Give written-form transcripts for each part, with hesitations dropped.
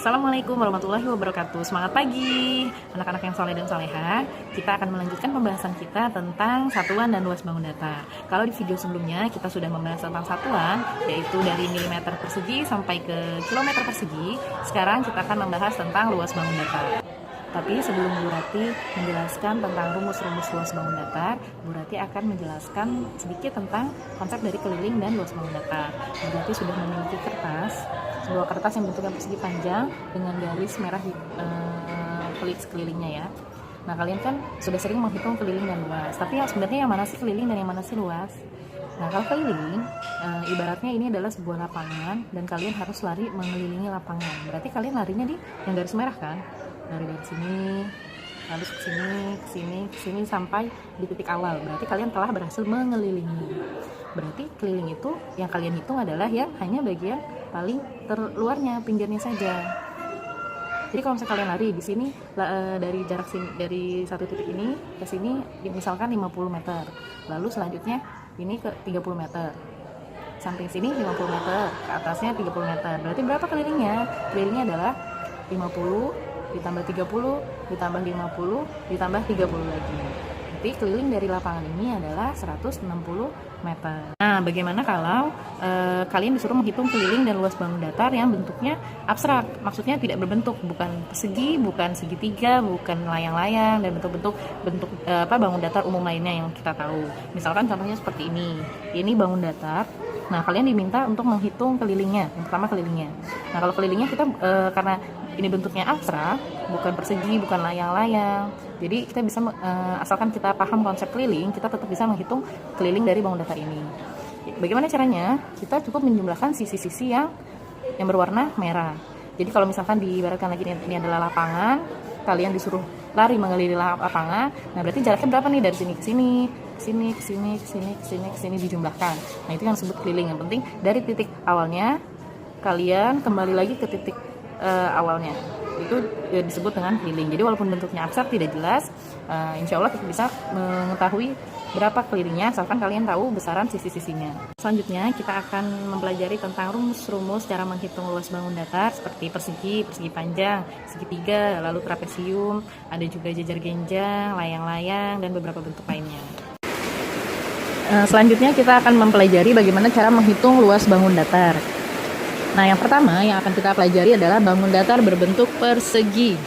Assalamualaikum warahmatullahi wabarakatuh. Semangat pagi anak-anak yang soleh dan soleha. Kita akan melanjutkan pembahasan kita tentang satuan dan luas bangun datar. Kalau di video sebelumnya kita sudah membahas tentang satuan, yaitu dari milimeter persegi sampai ke kilometer persegi. Sekarang kita akan membahas tentang luas bangun datar. Tapi sebelum Bu Rati menjelaskan tentang rumus-rumus luas bangun datar, Bu Rati akan menjelaskan sedikit tentang konsep dari keliling dan luas bangun datar. Bu Rati sudah memiliki sebuah kertas yang bentuknya persegi panjang dengan garis merah di sekelilingnya ya. Nah, kalian kan sudah sering menghitung keliling dan luas, tapi sebenarnya yang mana sih keliling dan yang mana sih luas? Nah, kalau keliling, ibaratnya ini adalah sebuah lapangan dan kalian harus lari mengelilingi lapangan. Berarti kalian larinya di yang garis merah kan? Lari dari sini, lalu ke sini sampai di titik awal. Berarti kalian telah berhasil mengelilingi. Berarti keliling itu yang kalian hitung adalah yang hanya bagian paling terluarnya, pinggirnya saja. Jadi kalau misalnya kalian lari di sini dari jarak sini, dari satu titik ini ke sini misalkan 50 meter. Lalu selanjutnya ini ke 30 meter. Samping sini 50 meter, ke atasnya 30 meter. Berarti berapa kelilingnya? Kelilingnya adalah 50 ditambah 30, ditambah 50, ditambah 30 lagi. Jadi keliling dari lapangan ini adalah 160 meter. Nah, bagaimana kalau kalian disuruh menghitung keliling dan luas bangun datar yang bentuknya abstrak? Maksudnya tidak berbentuk, bukan persegi, bukan segitiga, bukan layang-layang, dan bentuk bangun datar umum lainnya yang kita tahu. Misalkan contohnya seperti ini. Ini bangun datar. Nah, kalian diminta untuk menghitung kelilingnya. Yang pertama kelilingnya. Nah, kalau kelilingnya kita karena ini bentuknya abstrak, bukan persegi, bukan layang-layang. Jadi kita bisa asalkan kita paham konsep keliling, kita tetap bisa menghitung keliling dari bangun datar ini. Bagaimana caranya? Kita cukup menjumlahkan sisi-sisi yang berwarna merah. Jadi kalau misalkan diibaratkan lagi ini adalah lapangan, kalian disuruh lari mengelilingi lapangan. Nah, berarti jaraknya berapa nih dari sini ke sini dijumlahkan. Nah, itu yang disebut keliling. Yang penting dari titik awalnya kalian kembali lagi ke titik awalnya, itu disebut dengan keliling. Jadi walaupun bentuknya abstrak tidak jelas, insya Allah kita bisa mengetahui berapa kelilingnya asalkan kalian tahu besaran sisi-sisinya. Selanjutnya kita akan mempelajari tentang rumus-rumus cara menghitung luas bangun datar seperti persegi panjang, segitiga, lalu trapesium, ada juga jajar genjang, layang-layang, dan beberapa bentuk lainnya. Selanjutnya kita akan mempelajari bagaimana cara menghitung luas bangun datar. Nah, yang pertama yang akan kita pelajari adalah bangun datar berbentuk persegi.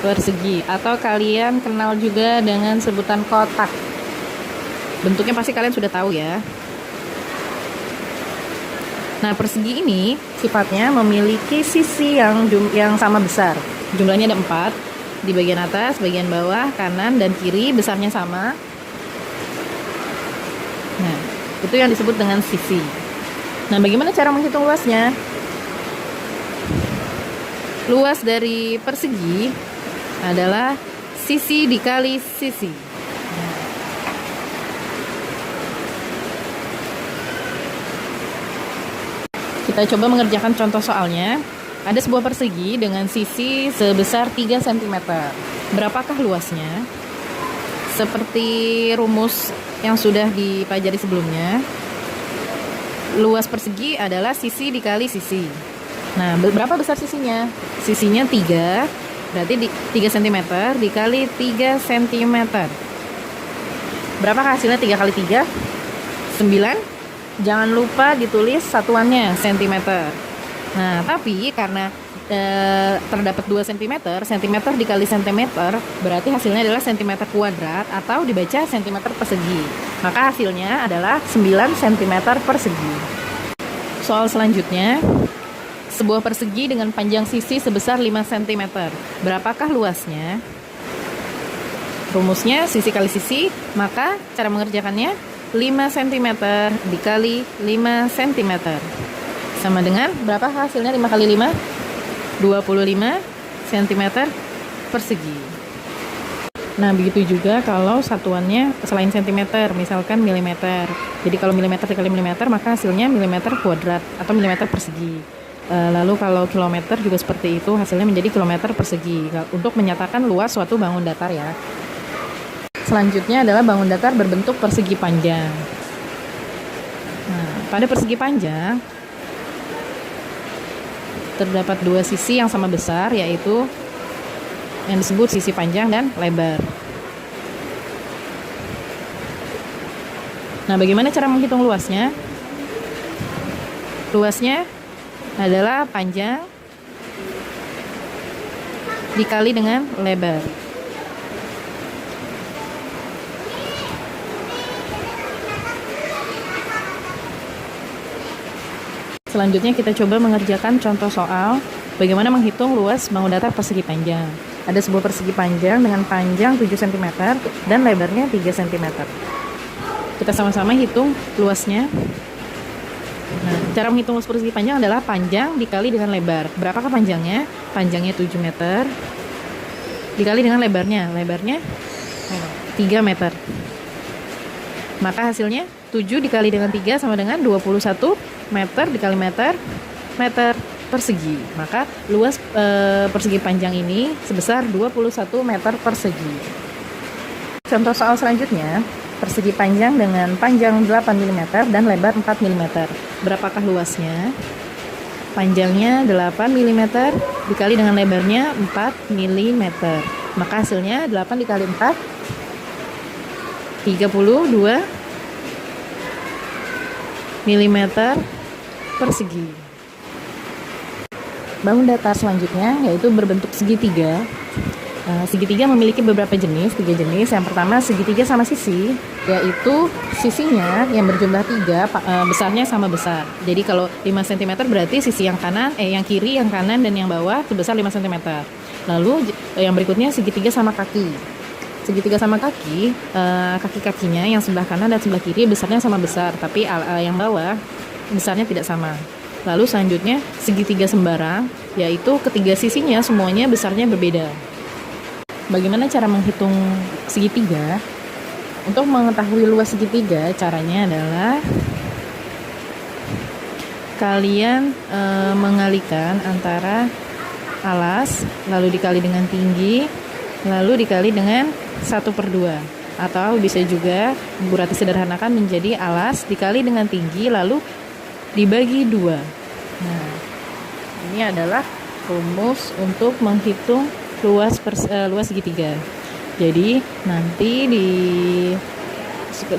Persegi, atau kalian kenal juga dengan sebutan kotak. Bentuknya pasti kalian sudah tahu ya. Nah, persegi ini sifatnya memiliki sisi yang sama besar. Jumlahnya ada 4. Di bagian atas, bagian bawah, kanan, dan kiri besarnya sama. Nah, itu yang disebut dengan sisi. Nah, bagaimana cara menghitung luasnya? Luas dari persegi adalah sisi dikali sisi. Kita coba mengerjakan contoh soalnya. Ada sebuah persegi dengan sisi sebesar 3 cm. Berapakah luasnya? Seperti rumus yang sudah dipelajari sebelumnya, luas persegi adalah sisi dikali sisi. Nah, berapa besar sisinya? Sisinya 3, berarti 3 cm dikali 3 cm. Berapa hasilnya 3 kali 3? 9. Jangan lupa ditulis satuannya, cm. Nah, tapi karena terdapat 2 cm dikali cm, berarti hasilnya adalah cm kuadrat atau dibaca cm persegi. Maka hasilnya adalah 9 cm persegi. Soal selanjutnya, sebuah persegi dengan panjang sisi sebesar 5 cm. Berapakah luasnya? Rumusnya sisi kali sisi, maka cara mengerjakannya 5 cm dikali 5 cm. Sama dengan berapa hasilnya 5 kali 5? 25 cm persegi. Nah, begitu juga kalau satuannya selain cm, misalkan milimeter. Jadi kalau milimeter dikali milimeter, maka hasilnya milimeter kuadrat atau milimeter persegi. Lalu kalau kilometer juga seperti itu, hasilnya menjadi kilometer persegi untuk menyatakan luas suatu bangun datar ya. Selanjutnya adalah bangun datar berbentuk persegi panjang. Nah, pada persegi panjang terdapat dua sisi yang sama besar, yaitu yang disebut sisi panjang dan lebar. Nah, bagaimana cara menghitung luasnya? Luasnya adalah panjang dikali dengan lebar. Selanjutnya kita coba mengerjakan contoh soal bagaimana menghitung luas bangun datar persegi panjang. Ada sebuah persegi panjang dengan panjang 7 cm dan lebarnya 3 cm. Kita sama-sama hitung luasnya. Nah, cara menghitung luas persegi panjang adalah panjang dikali dengan lebar. Berapakah panjangnya? Panjangnya 7 meter dikali dengan lebarnya. Lebarnya 3 meter. Maka hasilnya 7 dikali dengan 3 sama dengan 21 meter dikali meter persegi. Maka luas persegi panjang ini sebesar 21 meter persegi. Contoh soal selanjutnya, persegi panjang dengan panjang 8 mm dan lebar 4 mm. Berapakah luasnya? Panjangnya 8 mm dikali dengan lebarnya 4 mm. Maka hasilnya 8 dikali 4 32 mm persegi. Bangun datar selanjutnya yaitu berbentuk segitiga. Segitiga memiliki beberapa jenis, 3 jenis. Yang pertama segitiga sama sisi, yaitu sisinya yang berjumlah 3, besarnya sama besar. Jadi kalau 5 cm berarti sisi yang kanan, yang kiri, yang kanan dan yang bawah sebesar 5 cm. Lalu yang berikutnya segitiga sama kaki. Segitiga sama kaki, kaki-kakinya yang sebelah kanan dan sebelah kiri besarnya sama besar, tapi yang bawah besarnya tidak sama. Lalu selanjutnya segitiga sembarang, yaitu ketiga sisinya semuanya besarnya berbeda. Bagaimana cara menghitung segitiga? Untuk mengetahui luas segitiga, caranya adalah kalian mengalikan antara alas, lalu dikali dengan tinggi, lalu dikali dengan 1/2. Atau bisa juga berarti sederhanakan menjadi alas dikali dengan tinggi, lalu dibagi 2. Nah, ini adalah rumus untuk menghitung luas segitiga. Jadi nanti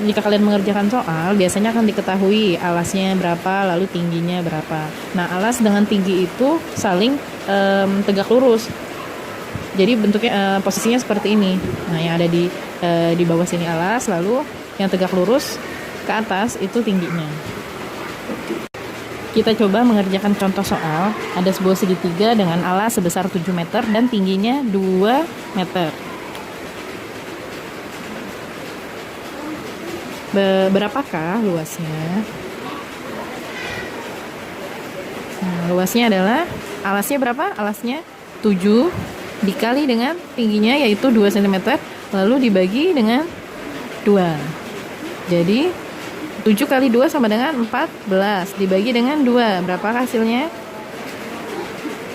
jika kalian mengerjakan soal, biasanya akan diketahui alasnya berapa, lalu tingginya berapa. Nah, alas dengan tinggi itu saling tegak lurus. Jadi bentuknya posisinya seperti ini. Nah, yang ada di bawah sini alas, lalu yang tegak lurus ke atas itu tingginya. Kita coba mengerjakan contoh soal. Ada sebuah segitiga dengan alas sebesar 7 meter dan tingginya 2 meter. Berapakah luasnya? Nah, luasnya adalah, alasnya berapa? Alasnya 7 dikali dengan tingginya yaitu 2 cm, lalu dibagi dengan 2. Jadi 7 kali 2 sama dengan 14, dibagi dengan 2. Berapa hasilnya?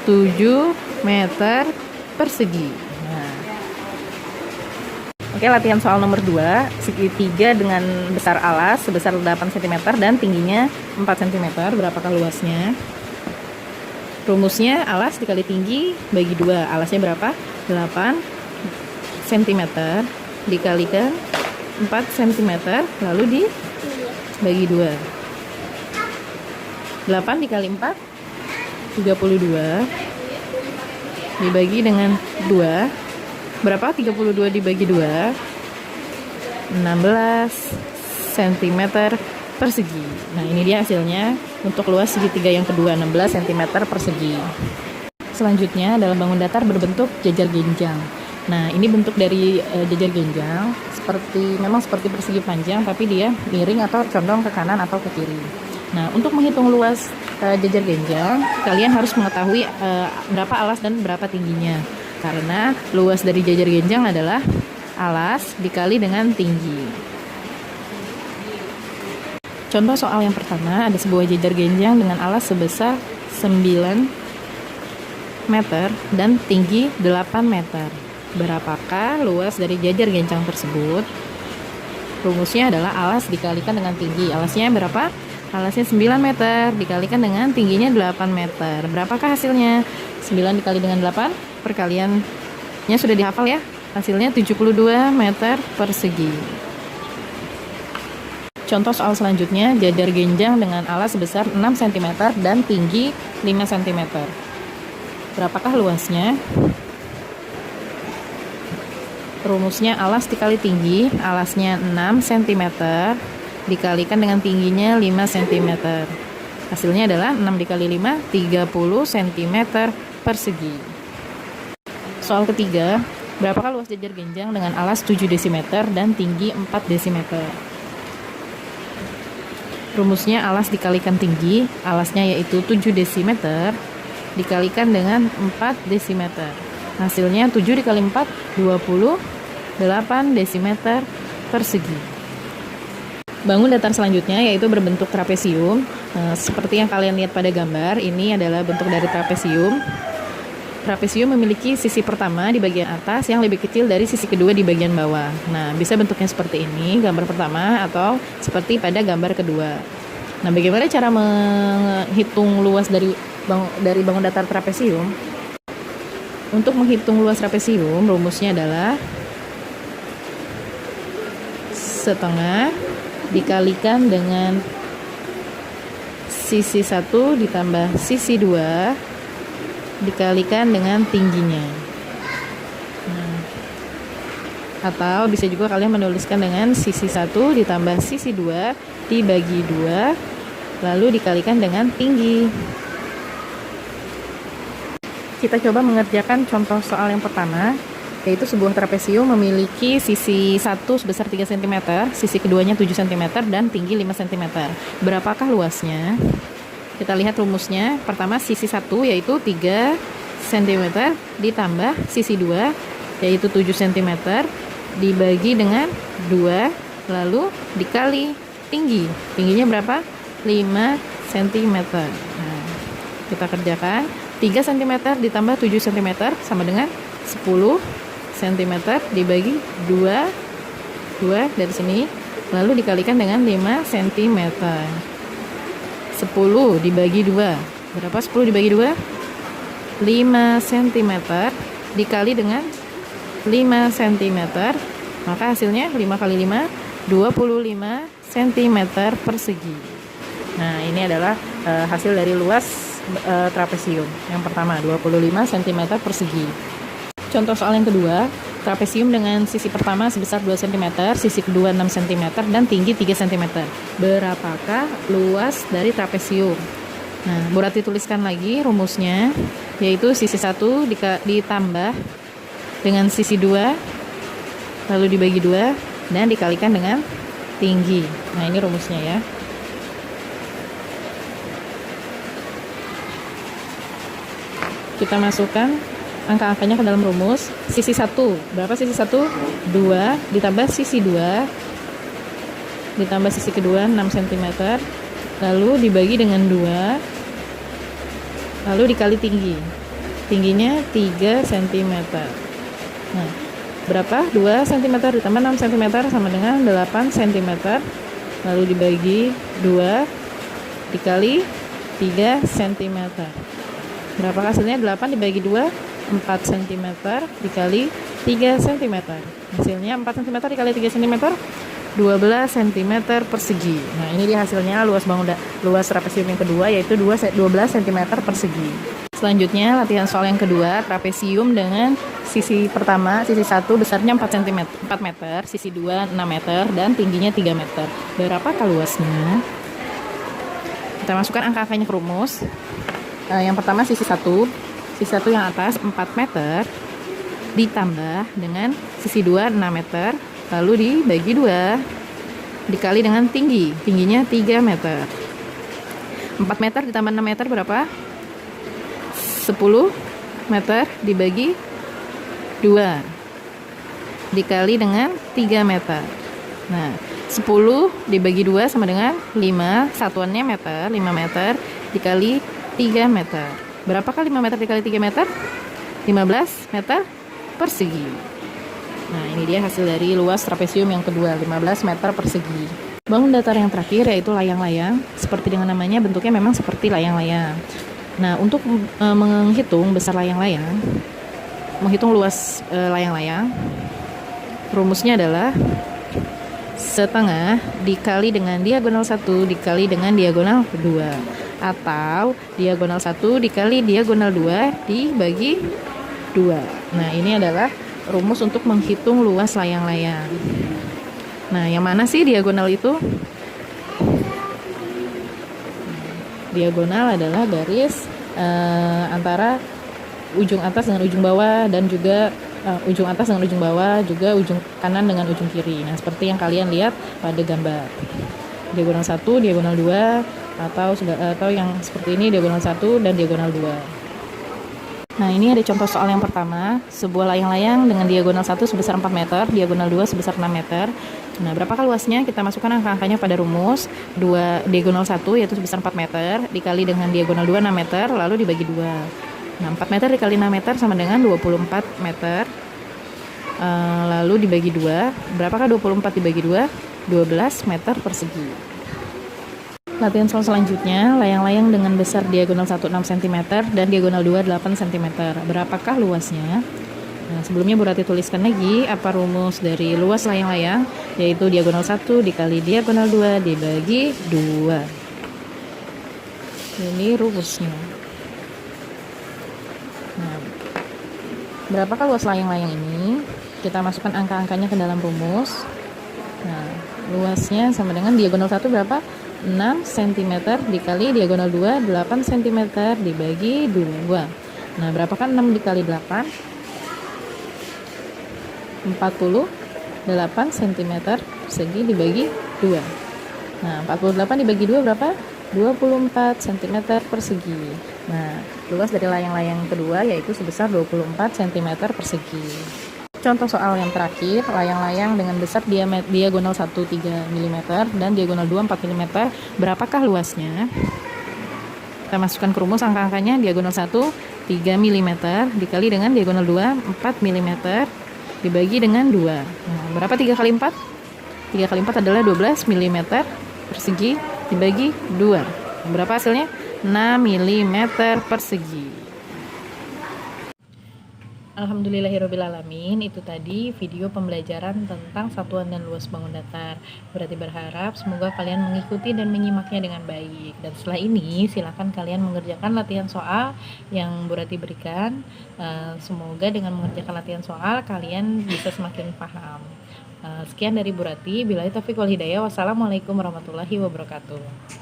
7 meter persegi. Nah. Oke, latihan soal nomor 2. Segitiga dengan besar alas sebesar 8 cm dan tingginya 4 cm. Berapakah luasnya? Rumusnya alas dikali tinggi bagi 2. Alasnya berapa? 8 cm dikalikan 4 cm, lalu dibagi 2. 8 dikali 4 32 dibagi dengan 2. Berapa 32 dibagi 2? 16 cm persegi. Nah, ini dia hasilnya untuk luas segitiga yang kedua, 16 cm persegi. Selanjutnya adalah bangun datar berbentuk jajar genjang. Nah, ini bentuk dari jajar genjang memang seperti persegi panjang, tapi dia miring atau condong ke kanan atau ke kiri. Nah, untuk menghitung luas jajar genjang, kalian harus mengetahui berapa alas dan berapa tingginya. Karena luas dari jajar genjang adalah alas dikali dengan tinggi. Contoh soal yang pertama, ada sebuah jajar genjang dengan alas sebesar 9 meter dan tinggi 8 meter. Berapakah luas dari jajar genjang tersebut? Rumusnya adalah alas dikalikan dengan tinggi. Alasnya berapa? Alasnya 9 meter dikalikan dengan tingginya 8 meter. Berapakah hasilnya? 9 dikali dengan 8, perkaliannya sudah dihafal ya. Hasilnya 72 meter persegi. Contoh soal selanjutnya, jajar genjang dengan alas sebesar 6 cm dan tinggi 5 cm. Berapakah luasnya? Rumusnya alas dikali tinggi, alasnya 6 cm dikalikan dengan tingginya 5 cm. Hasilnya adalah 6 dikali 5, 30 cm persegi. Soal ketiga, berapakah luas jajar genjang dengan alas 7 dm dan tinggi 4 dm? Rumusnya alas dikalikan tinggi, alasnya yaitu 7 dm dikalikan dengan 4 dm. Hasilnya 7 dikali 4, 28 dm persegi. Bangun datar selanjutnya yaitu berbentuk trapesium. Seperti yang kalian lihat pada gambar, ini adalah bentuk dari trapesium. Trapesium memiliki sisi pertama di bagian atas yang lebih kecil dari sisi kedua di bagian bawah. Nah, bisa bentuknya seperti ini, gambar pertama, atau seperti pada gambar kedua. Nah, bagaimana cara menghitung luas dari bangun datar trapesium? Untuk menghitung luas trapesium, rumusnya adalah setengah dikalikan dengan sisi 1 ditambah sisi 2 dikalikan dengan tingginya. Atau bisa juga kalian menuliskan dengan sisi 1 ditambah sisi 2 dibagi 2 lalu dikalikan dengan tinggi. Kita coba mengerjakan contoh soal yang pertama, yaitu sebuah trapesium memiliki sisi 1 sebesar 3 cm, sisi keduanya 7 cm, dan tinggi 5 cm. Berapakah luasnya? Kita lihat rumusnya. Pertama, sisi 1 yaitu 3 cm ditambah sisi 2 yaitu 7 cm dibagi dengan 2 lalu dikali tinggi. Tingginya berapa? 5 cm. Nah, kita kerjakan. 3 cm ditambah 7 cm sama dengan 10 cm dibagi 2 dari sini lalu dikalikan dengan 5 cm. 10 dibagi 2 berapa? 10 dibagi 2 5 cm dikali dengan 5 cm, maka hasilnya 5 kali 5 25 cm persegi. Nah, ini adalah hasil dari luas trapesium yang pertama, 25 cm persegi. Contoh soal yang kedua, trapesium dengan sisi pertama sebesar 2 cm, sisi kedua 6 cm, dan tinggi 3 cm. Berapakah luas dari trapesium? Nah, Bu Rati tuliskan lagi rumusnya, yaitu sisi 1 ditambah dengan sisi 2, lalu dibagi 2, dan dikalikan dengan tinggi. Nah, ini rumusnya ya. Kita masukkan angka-angkanya ke dalam rumus. Sisi 1, berapa sisi 1? 2 ditambah sisi 2 ditambah sisi kedua 6 cm lalu dibagi dengan 2 lalu dikali tinggi. Tingginya 3 cm. Nah, berapa? 2 cm ditambah 6 cm sama dengan 8 cm lalu dibagi 2 dikali 3 cm. Berapa hasilnya? 8 dibagi 2, 4 cm dikali 3 cm. Hasilnya 4 cm dikali 3 cm, 12 cm persegi. Nah, ini dia hasilnya luas trapesium yang kedua, yaitu 12 cm persegi. Selanjutnya, latihan soal yang kedua, trapesium dengan sisi pertama, sisi 1 besarnya 4 meter, sisi 2 6 meter, dan tingginya 3 meter. Berapakah luasnya? Kita masukkan angka-angkanya ke rumus. Yang pertama sisi 1 yang atas 4 meter ditambah dengan sisi 2 6 meter lalu dibagi 2 dikali dengan tingginya 3 meter. 4 meter ditambah 6 meter berapa? 10 meter dibagi 2 dikali dengan 3 meter. Nah, 10 dibagi 2 sama dengan 5, satuannya meter, 5 meter dikali 3 meter. Berapakah 5 meter dikali 3 meter? 15 meter persegi. Nah, ini dia hasil dari luas trapesium yang kedua, 15 meter persegi. Bangun datar yang terakhir yaitu layang-layang. Seperti dengan namanya, bentuknya memang seperti layang-layang. Nah, untuk menghitung besar layang-layang, menghitung luas layang-layang, rumusnya adalah setengah dikali dengan diagonal 1 dikali dengan diagonal 2, atau diagonal 1 dikali diagonal 2 dibagi 2. Nah, ini adalah rumus untuk menghitung luas layang-layang. Nah, yang mana sih diagonal itu? Diagonal adalah garis antara ujung atas dengan ujung bawah, dan juga ujung atas dengan ujung bawah, juga ujung kanan dengan ujung kiri. Nah, seperti yang kalian lihat pada gambar. Diagonal 1, diagonal 2, atau yang seperti ini, diagonal 1 dan diagonal 2. Nah, ini ada contoh soal yang pertama. Sebuah layang-layang dengan diagonal 1 sebesar 4 meter, diagonal 2 sebesar 6 meter. Nah, berapakah luasnya? Kita masukkan angka-angkanya pada rumus. Diagonal 1 yaitu sebesar 4 meter, dikali dengan diagonal 2 6 meter, lalu dibagi 2. Nah, 4 meter dikali 6 meter sama dengan 24 meter. Lalu dibagi 2. Berapakah 24 dibagi 2? 12 meter persegi. Latihan soal selanjutnya, layang-layang dengan besar diagonal 1 6 cm dan diagonal 2 8 cm. Berapakah luasnya? Nah, sebelumnya Bu Rati tuliskan lagi apa rumus dari luas layang-layang, yaitu diagonal 1 dikali diagonal 2 dibagi 2. Ini rumusnya. Nah, berapakah luas layang-layang ini? Kita masukkan angka-angkanya ke dalam rumus. Nah, luasnya sama dengan diagonal 1 berapa? 6 cm dikali diagonal 2 8 cm dibagi 2. Nah, berapakah 6 dikali 8? 48 cm persegi dibagi 2. Nah, 48 dibagi 2 berapa? 24 cm persegi. Nah, luas dari layang-layang kedua yaitu sebesar 24 cm persegi. Contoh soal yang terakhir, layang-layang dengan besar diagonal 1 3 mm dan diagonal 2 4 mm. Berapakah luasnya? Kita masukkan ke rumus angka-angkanya. Diagonal 1 3 mm dikali dengan diagonal 2 4 mm dibagi dengan 2. Nah, berapa 3 kali 4? 3 kali 4 adalah 12 mm persegi dibagi 2. Berapa hasilnya? 6 mm persegi. Alhamdulillahirrabbilalamin, itu tadi video pembelajaran tentang satuan dan luas bangun datar. Berarti berharap semoga kalian mengikuti dan menyimaknya dengan baik. Dan setelah ini silakan kalian mengerjakan latihan soal yang Bu Rati berikan. Semoga dengan mengerjakan latihan soal kalian bisa semakin paham. Sekian dari Bu Rati. Billahi taufiq wal hidayah. Wassalamualaikum warahmatullahi wabarakatuh.